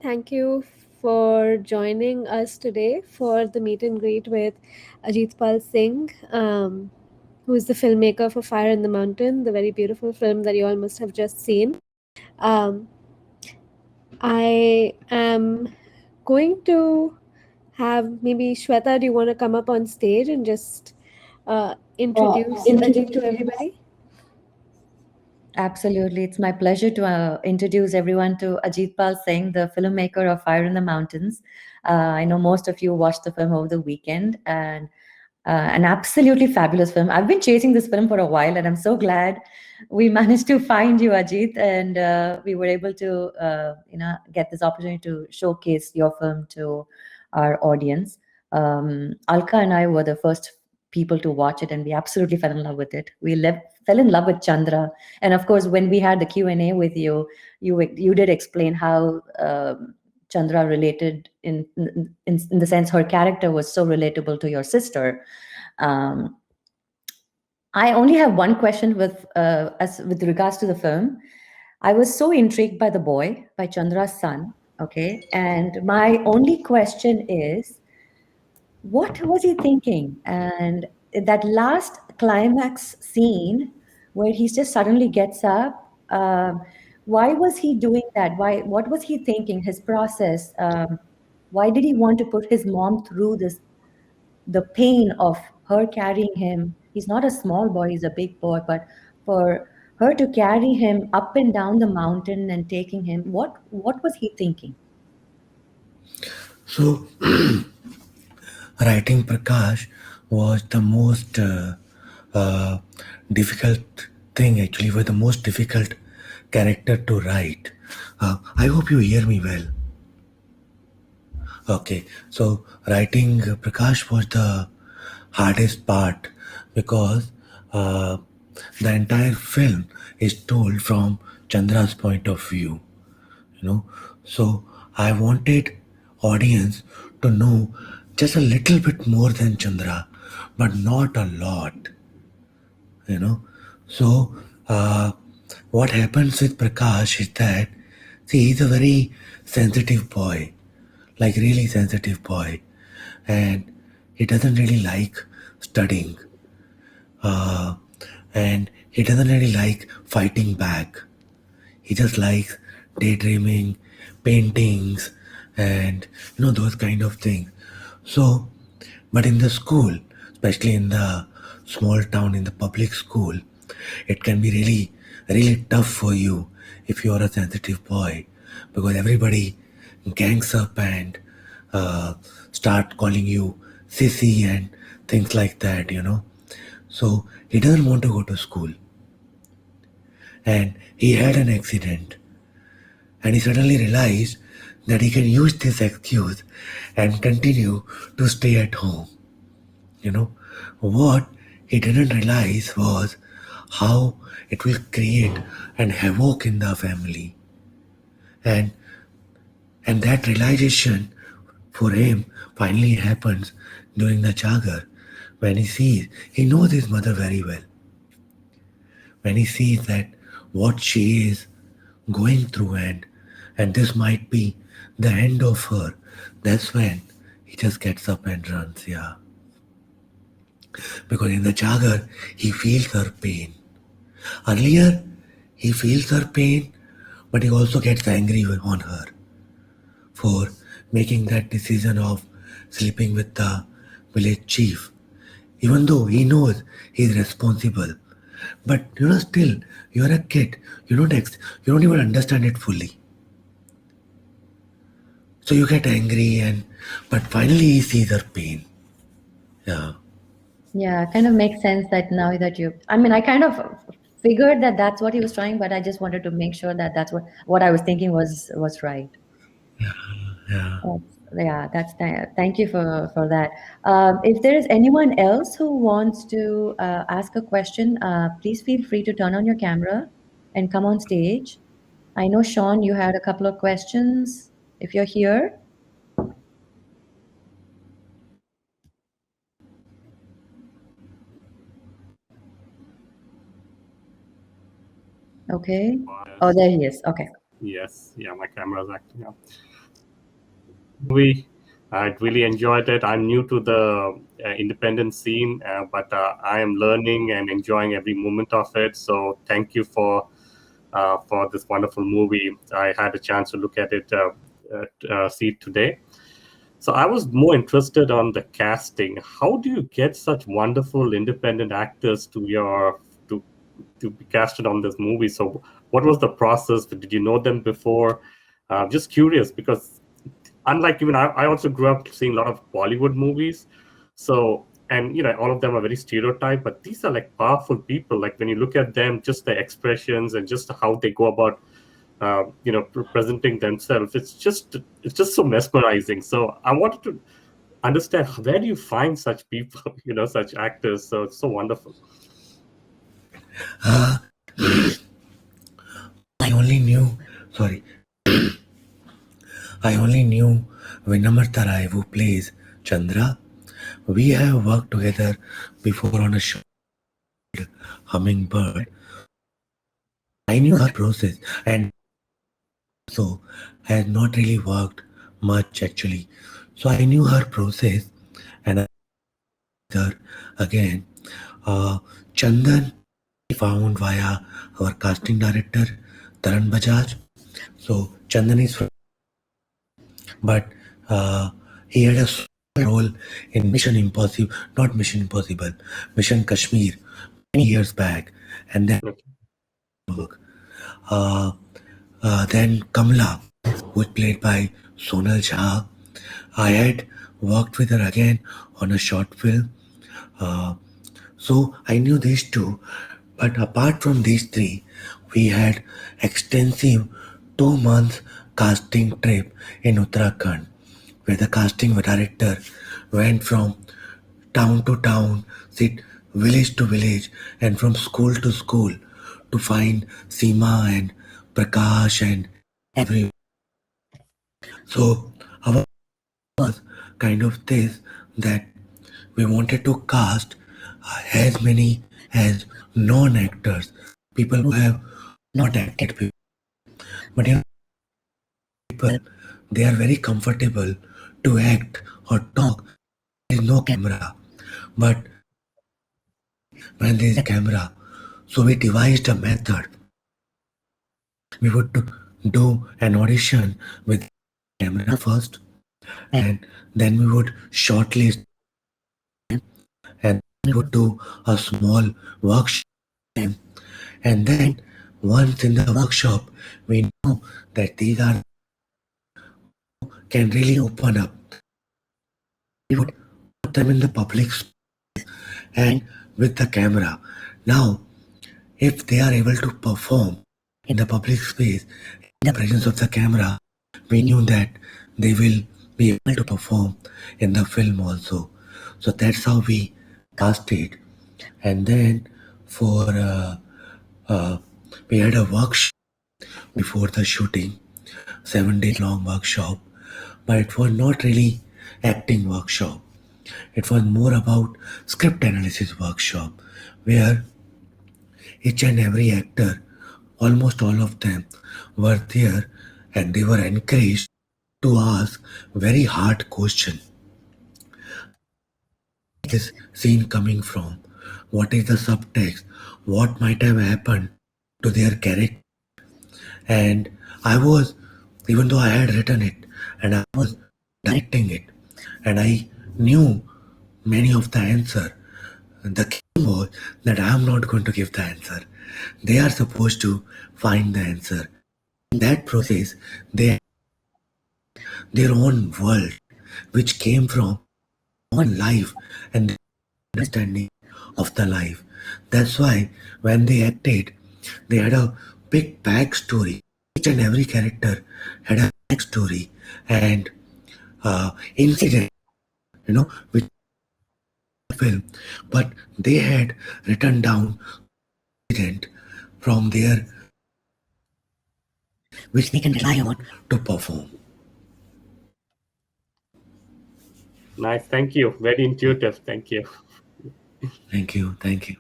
Thank you for joining us today for the meet and greet with Ajitpal Singh, who is the filmmaker for Fire in the Mountain, the very beautiful film that you all must have just seen. Um, I am going to have maybe Sweta, do you want to come up on stage and just introduce Ajit to everybody? Absolutely. It's my pleasure to introduce everyone to Ajitpal Singh, the filmmaker of Fire in the Mountains. I know most of you watched the film over the weekend, and an absolutely fabulous film. I've been chasing this film for a while, and I'm so glad we managed to find you, Ajit, and we were able to, get this opportunity to showcase your film to our audience. Alka and I were the first people to watch it, and we absolutely fell in love with it. Fell in love with Chandra, and of course, when we had the Q&A with you, you did explain how. Chandra related in the sense her character was so relatable to your sister. Um, I only have one question with regards to the film. I was so intrigued by the boy, by Chandra's son. Okay, and my only question is, what was he thinking? And that last climax scene where he just suddenly gets up, why was he doing that? What was he thinking? His process. Why did he want to put his mom through this, the pain of her carrying him? He's not a small boy, he's a big boy, but for her to carry him up and down the mountain and taking him, what was he thinking? So, writing Prakash was the most uh, difficult thing, actually, was the most difficult character to write. I hope you hear me well. Okay, so writing Prakash was the hardest part because uh, the entire film is told from Chandra's point of view, you know. So I wanted audience to know just a little bit more than Chandra, but not a lot, you know. So what happens with Prakash is that, see, he's a very sensitive boy, like really sensitive boy, and he doesn't really like studying, uh, and he doesn't really like fighting back. He just likes daydreaming, paintings, and those kind of things. So, but in the school, especially in the small town, in the public school, it can be really, really tough for you if you are a sensitive boy, because everybody gangs up and uh, start calling you sissy and things like that. So he doesn't want to go to school, and he had an accident, and he suddenly realized that he can use this excuse and continue to stay at home. You know, what he didn't realize was how it will create an havoc in the family. And and that realization for him finally happens during the Jagar, when he knows his mother very well. When he sees that what she is going through, and this might be the end of her, that's when he just gets up and runs, yeah. Because in the Jagar, he feels her pain. Earlier, he feels her pain, but he also gets angry on her for making that decision of sleeping with the village chief. Even though he knows he's responsible, but still, you're a kid. You don't even understand it fully. So you get angry, but finally he sees her pain. Yeah. Yeah, kind of makes sense that now that I mean, I kind of figured that that's what he was trying, but I just wanted to make sure that that's what I was thinking was right. Yeah. Yeah, thank you for that. If there is anyone else who wants to ask a question, please feel free to turn on your camera and come on stage. I know, Sean, you had a couple of questions. If you're here, okay. Oh, there he is. Okay. Yes, yeah, my camera's acting up. movie. I really enjoyed it. I'm new to the independent scene, but I am learning and enjoying every moment of it. So thank you for this wonderful movie. I had a chance to look at it, see it today. So I was more interested on the casting. How do you get such wonderful independent actors to to be casted on this movie? So what was the process? Did you know them before? Just curious because unlike even I also grew up seeing a lot of Bollywood movies. So and all of them are very stereotyped, but these are like powerful people. Like when you look at them, just their expressions and just how they go about presenting themselves, it's just so mesmerizing. So I wanted to understand, where do you find such people, such actors? So it's so wonderful. I only knew, sorry, I only knew Vinamar Tarai who plays Chandra. We have worked together before on a show, Hummingbird. I knew her process and so has not really worked much actually. So I knew her process and I her again. Chandan found via our casting director Taran Bajaj. So Chandan is from, but he had a role in Mission Impossible, not Mission Impossible, Mission Kashmir many years back, and then Okay. work. Uh, then Kamla, who was played by Sonal Jha. I had worked with her again on a short film. Uh, so I knew these two, but apart from these three, we had extensive 2 months casting trip in Uttarakhand, where the casting director went from town to town, sit village to village, and from school to school to find Seema and Prakash and everyone. So our was kind of this that we wanted to cast as many as non-actors, people who have not acted before. But people, they are very comfortable to act or talk. There is no camera. But when there is a camera, so we devised a method. We would do an audition with camera first, and then we would shortlist, and we would do a small workshop. And then once in the workshop, we know that these are can really open up. We would put them in the public and with the camera. Now, if they are able to perform in the public space in the presence of the camera, we knew that they will be able to perform in the film also. So that's how we cast it. And then for uh, we had a workshop before the shooting, 7 days long workshop, but it was not really acting workshop. It was more about script analysis workshop, where each and every actor, almost all of them, were there and they were encouraged to ask very hard questions. This scene coming from? What is the subtext? What might have happened to their character? And I was, even though I had written it and I was directing it, and I knew many of the answer, the key was that I am not going to give the answer. They are supposed to find the answer. In that process, they had their own world, which came from own life and understanding of the life. That's why when they acted, they had a big backstory. Each and every character had a backstory and incident, which film, but they had written down incident from their which they can rely on to perform. Nice. Thank you. Very intuitive. Thank you. Thank you, thank you.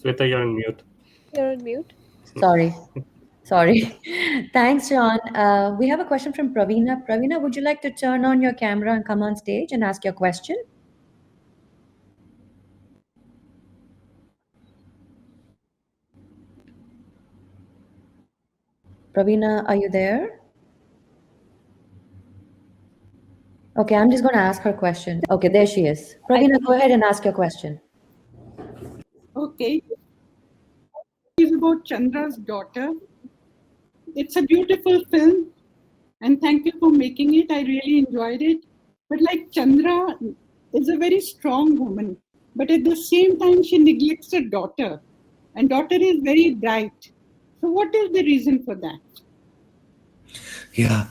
Sweta, you're on mute. You're on mute. Sorry. Sorry. Thanks, Sean. We have a question from Pravina. Pravina, would you like to turn on your camera and come on stage and ask your question? Pravina, are you there? Okay, I'm just going to ask her question. Okay, there she is. Pravina, go ahead and ask your question. Okay. It's about Chandra's daughter. It's a beautiful film, and thank you for making it. I really enjoyed it. But like Chandra is a very strong woman, but at the same time, she neglects her daughter, and daughter is very bright. So, what is the reason for that? Yeah,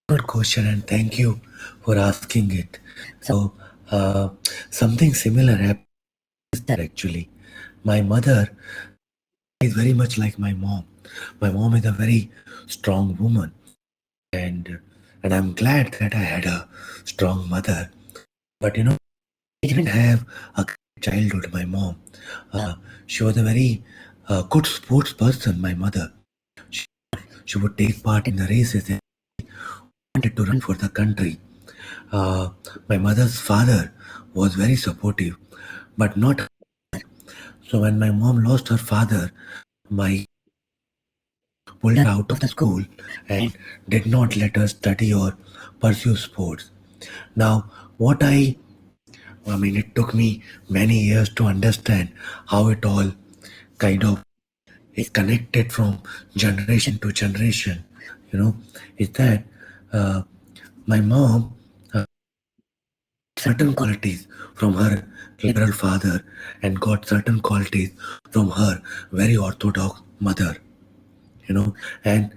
good question, and thank you for asking it. So, something similar happened actually. My mother is very much like my mom. My mom is a very strong woman, and and I'm glad that I had a strong mother. But I didn't have a great childhood. My mom, she was a very good sports person. My mother, she, she would take part in the races and wanted to run for the country. Uh, my mother's father was very supportive, but not. So when my mom lost her father, my pulled her out of the school and did not let her study or pursue sports. Now, I mean, it took me many years to understand how it all kind of is connected from generation to generation. You know, is that uh, my mom certain qualities from her liberal father and got certain qualities from her very orthodox mother. And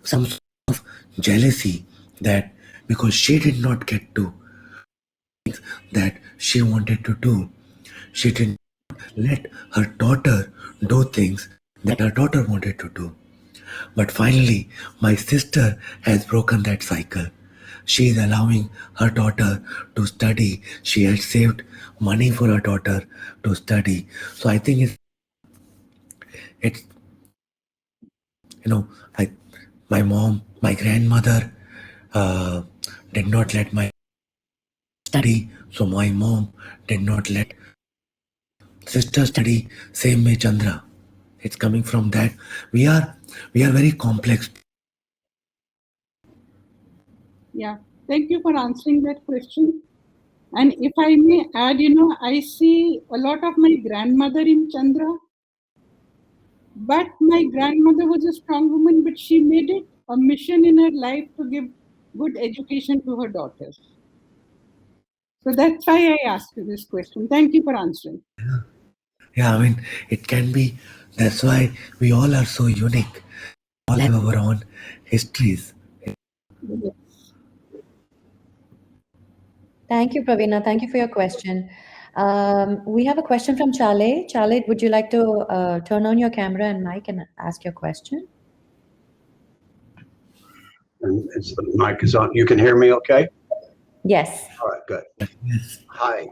some sort of jealousy that because she did not get to that she wanted to do, she didn't let her daughter do things that her daughter wanted to do. But finally, my sister has broken that cycle. She is allowing her daughter to study. She has saved money for her daughter to study. So I think it's you know I my mom, my grandmother uh, did not let my study, so my mom did not let sister study. Same way Chandra. It's coming from that. We are we are very complex. Yeah, thank you for answering that question. And if I may add, I see a lot of my grandmother in Chandra, but my grandmother was a strong woman, but she made it a mission in her life to give good education to her daughters. So that's why I asked you this question. Thank you for answering. Yeah, I mean, it can be. That's why we all are so unique. All have our own histories. Yes. Thank you, Pravina. Thank you for your question. We have a question from Chale. Chale, would you like to turn on your camera and mic and ask your question? And it's the mic is on. You can hear me okay? Yes. All right, good. Hi,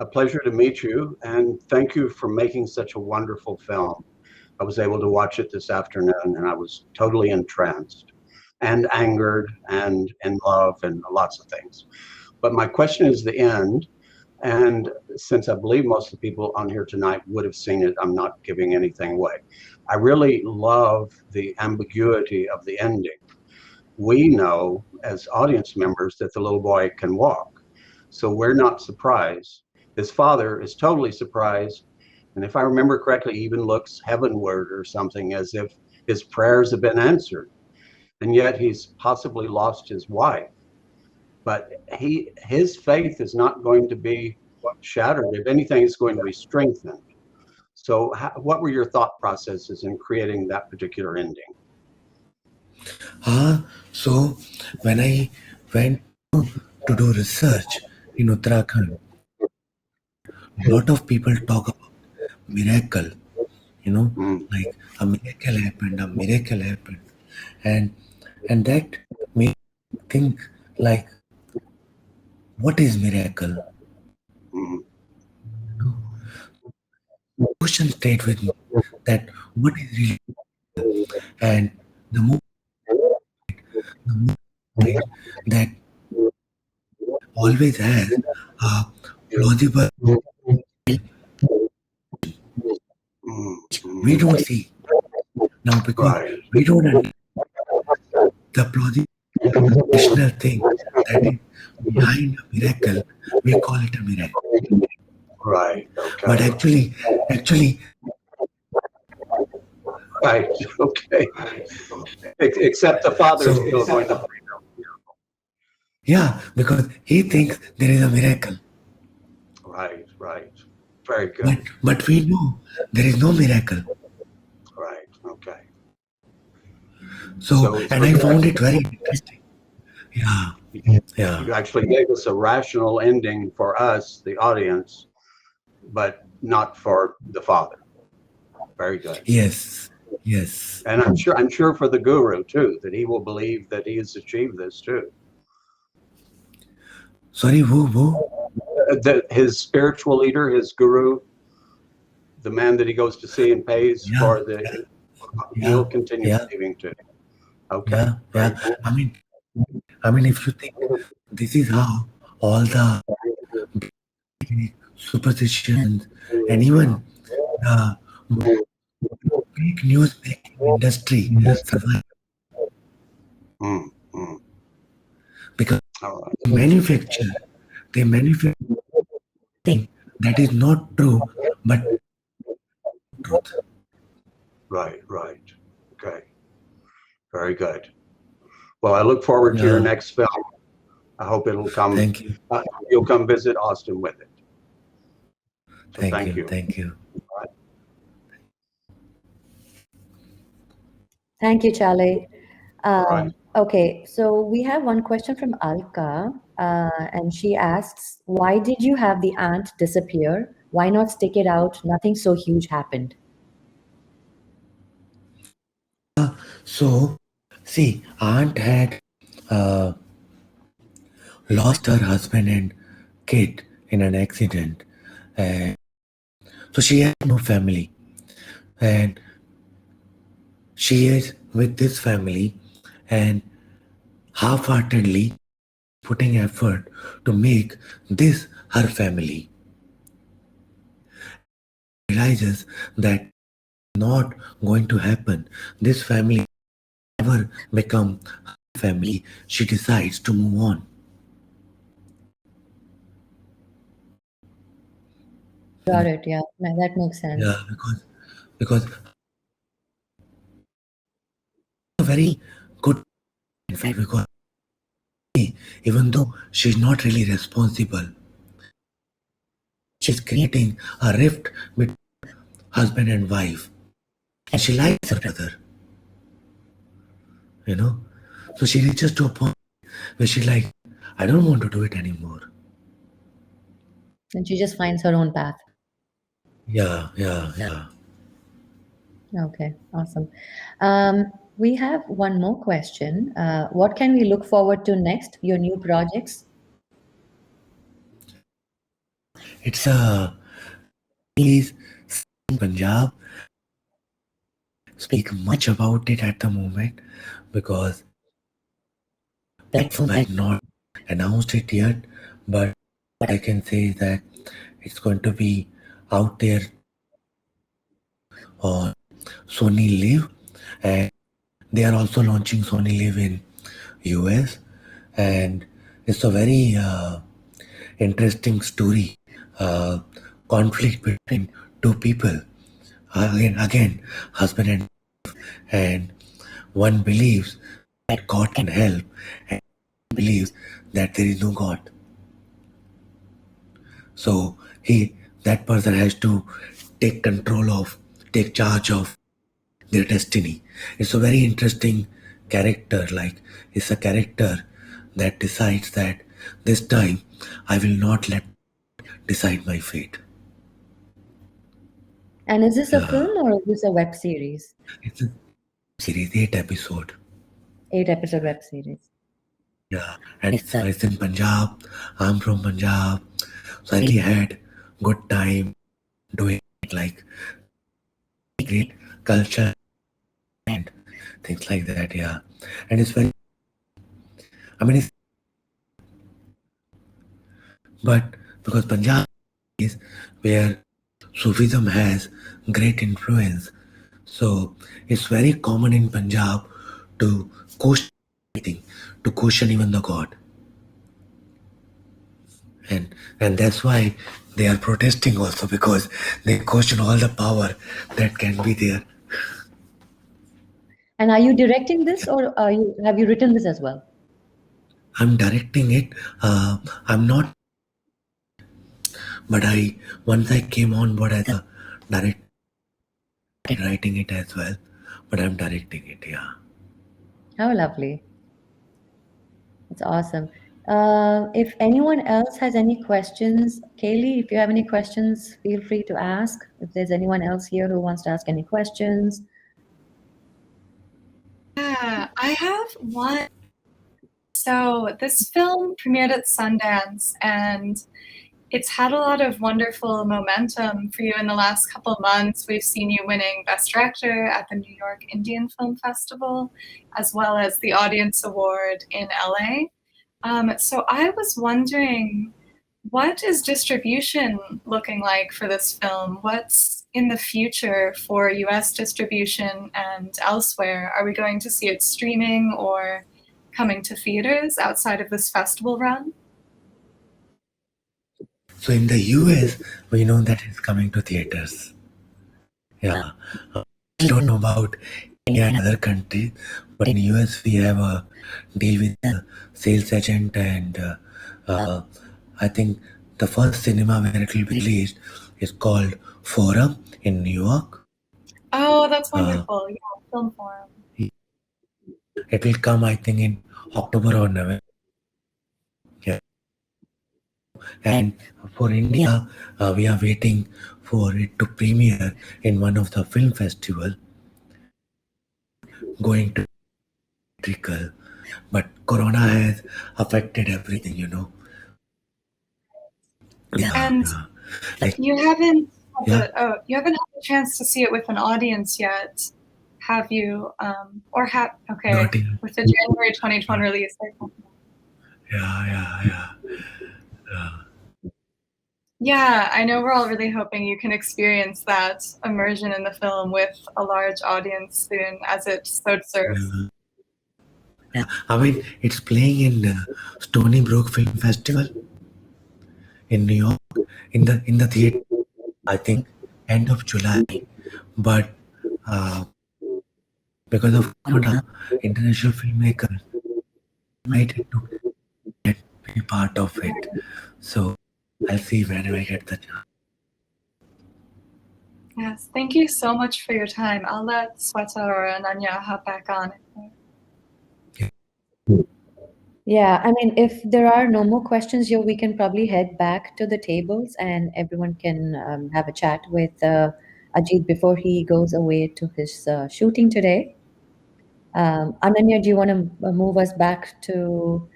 a pleasure to meet you, and thank you for making such a wonderful film. I was able to watch it this afternoon, and I was totally entranced and angered and in love and lots of things. But my question is the end, and since I believe most of the people on here tonight would have seen it, I'm not giving anything away. I really love the ambiguity of the ending. We know as audience members that the little boy can walk. So we're not surprised. His father is totally surprised. And if I remember correctly, he even looks heavenward or something as if his prayers have been answered. And yet he's possibly lost his wife. But his faith is not going to be shattered. If anything, it's going to be strengthened. So what were your thought processes in creating that particular ending? So when I went to do research in Uttarakhand, a lot of people talk about miracle. Like a miracle happened, and that made me think like, what is miracle? Mm. Question stayed with me that what is really, and the more the more it that always has a plausible Mm, we mm, don't see now because right. we don't understand the plausible rational thing that is behind a miracle. We call it a miracle, Right. but Okay. actually, Right. Okay. Except the father is so still going to. yeah, because he thinks there is a miracle, Right. Right. Very but good. we know there is no miracle. Right. Okay. So, So and I you found it actually, very interesting. Yeah, yeah, you actually gave us a rational ending for us, the audience, but not for the father. Very good. yes, yes. And I'm sure for the guru too, that he will believe that he has achieved this too. Sorry, who? That his spiritual leader, his guru, the man that he goes to see and pays Yeah, for the, yeah, he'll continue yeah, believing too. Okay, yeah, very yeah. good. I mean, if you think this is how all the superstitions and even the fake news making industry survive Mm, mm. because All right, manufacture they manufacture thing that is not true but truth. right, right. Okay, very good. Well, I look forward to your Yeah, next film. I hope it'll come. thank you, You'll come visit Austin with it. So thank thank you, you. thank you. Thank you, Charlie. All right. Okay, so we have one question from Alka, and she asks, "Why did you have the ant disappear? Why not stick it out? Nothing so huge happened." So, see, aunt had uh, lost her husband and kid in an accident, and so she had no family, and she is with this family, and half-heartedly putting effort to make this her family. Realizes that not going to happen. This family never become her family. She decides to move on. Got it. Yeah, that makes Yeah, sense. because a very good in fact because even though she's not really responsible, she's creating a rift between husband and wife, and she likes her brother, you know. So she reaches to a point where she's like, I don't want to do it anymore. And she just finds her own path. Yeah, yeah, yeah. Okay, awesome. We have one more question. What can we look forward to next? Your new projects? It's a release in Punjab. Speak much about it at the moment because platform has not announced it yet. But what I can say is that it's going to be out there on Sony Live, and they are also launching Sony Live in US, and it's a very interesting story, uh, conflict between two people. Again, husband and one believes that God can help, and believes that there is no God. So that person has to take control of, take charge of their destiny. It's a very interesting character. Like it's a character that decides that this time I will not let decide my fate. And is this a Yeah, film or is this a web series? it's a series 8 episode. 8 episode web series. Yeah, and it's in Punjab. I'm from Punjab, so I really had good time doing it. Like great culture and things like that. Yeah, and it's very. I mean, it's but because Punjab is where Sufism has great influence, so it's very common in Punjab to question anything, to question even the God, and that's why they are protesting also because they question all the power that can be there. And are you directing this, or have you written this as well? I'm directing it. I'm not, but I once I came on board as a director, writing it as well, but I'm directing it. Yeah. How lovely. That's awesome. If anyone else has any questions, Kaylee, if you have any questions, feel free to ask. If there's anyone else here who wants to ask any questions. Yeah, I have one. So this film premiered at Sundance, and it's had a lot of wonderful momentum for you in the last couple of months. We've seen you winning Best Director at the New York Indian Film Festival, as well as the Audience Award in LA. So I was wondering, what is distribution looking like for this film? What's in the future for US distribution and elsewhere? Are we going to see it streaming or coming to theaters outside of this festival run? So in the US, we know that it's coming to theaters. Yeah. I don't know about any other country, but in US we have a deal with the sales agent, and I think the first cinema where it will be released is called Forum in New York. Oh, that's wonderful. Yeah, Film Forum. It will come, I think, in October or November. Yeah. And for India, we are waiting for it to premiere in one of the film festival. Going to theatrical, but Corona has affected everything, you know. Yeah, And yeah. Like, you haven't had yeah. you haven't had a chance to see it with an audience yet, have you? Okay, Not yet. with the January 2020 release. Yeah. Yeah, I know we're all really hoping you can experience that immersion in the film with a large audience soon as it so deserves. Yeah. I mean, it's playing in Stony Brook Film Festival in New York in the theater. I think end of July, but because of Corona, international filmmakers invited to be part of it. So I'll see when I get the chance. Yes, thank you so much for your time. I'll let Sweta or Ananya hop back on. Yeah, I mean, if there are no more questions here, we can probably head back to the tables and everyone can have a chat with Ajit before he goes away to his shooting today. Ananya, do you want to move us back to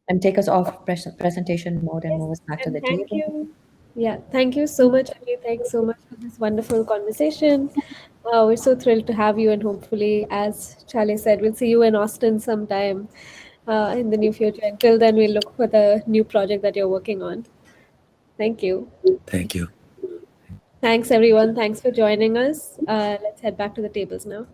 and take us off presentation mode and move us back to And the thank table? you. Yeah, thank you so much, Abhi. Thanks so much for this wonderful conversation. We're so thrilled to have you, and hopefully, as Charlie said, we'll see you in Austin sometime in the near future. Until then, we'll look for the new project that you're working on. Thank you. Thank you. Thanks, everyone. Thanks for joining us. Let's head back to the tables now.